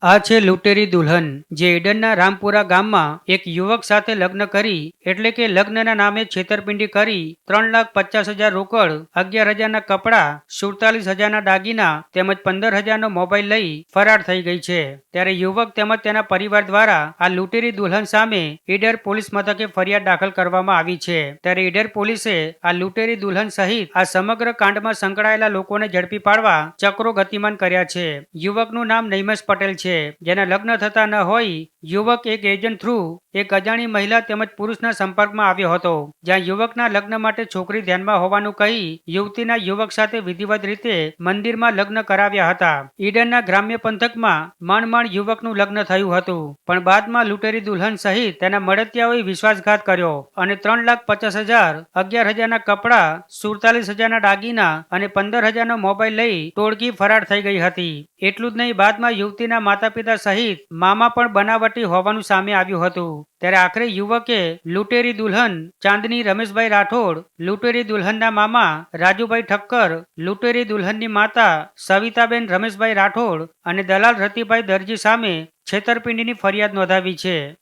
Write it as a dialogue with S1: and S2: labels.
S1: આ છે લૂંટેરી દુલ્હન, જે ઈડનના રામપુરા ગામમાં એક યુવક સાથે લગ્ન કરી એટલે કે લગ્નના નામે છેતરપિંડી કરી 3,50,000 રોકડ, 11,000ના કપડાં, 47,000ના દાગીના તેમજ 15,000નો મોબાઈલ લઈ ફરાર થઈ ગઈ છે. ત્યારે યુવક તેમજ તેના પરિવાર દ્વારા આ લૂંટેરી દુલ્હન સામે ઈડર પોલીસ મથકે ફરિયાદ દાખલ કરવામાં આવી છે. ત્યારે ઈડર પોલીસે આ લૂંટેરી દુલ્હન સહિત આ સમગ્ર કાંડમાં સંકળાયેલા લોકોને ઝડપી પાડવા ચક્રો ગતિમાન કર્યા છે. યુવકનું નામ નૈમેશ પટેલ છે, જેના લગ્ન થતા ન હોય. યુવક એક એજન્ટ થ્રુ એક અજાણી મહિલા તેમજ પુરુષના સંપર્કમાં આવ્યો હતો, જ્યાં યુવકના લગ્ન માટે છોકરી ધ્યાનમાં હોવાનું કહી યુવતીના યુવક સાથે વિધિવત રીતે મંદિરમાં લગ્ન કરાવ્યા હતા. ઈડનના ગ્રામ્ય પંથકમાં માંડ યુવકનું લગ્ન થયું હતું, પણ બાદમાં લૂંટેરી દુલ્હન સહિત તેના મળતિયાઓએ વિશ્વાસઘાત કર્યો અને 3,50,000, 11,000ના કપડાં, 47,000ના દાગીના અને 15,000નો મોબાઈલ લઈ ટોળકી ફરાર થઈ ગઈ હતી. એટલું જ નહીં, બાદમાં યુવતીના માતા પિતા સહિત મામા પણ બનાવટી હોવાનું સામે આવ્યું હતું. ત્યારે આખરે યુવકે લૂંટેરી દુલ્હન ચાંદની રમેશભાઈ રાઠોડ, લૂંટેરી દુલ્હનના મામા રાજુભાઈ ઠક્કર, લૂંટેરી દુલ્હનની માતા સવિતાબેન રમેશભાઈ રાઠોડ અને દલાલ રતિભાઈ દરજી સામે છેતરપિંડીની ફરિયાદ નોંધાવી છે.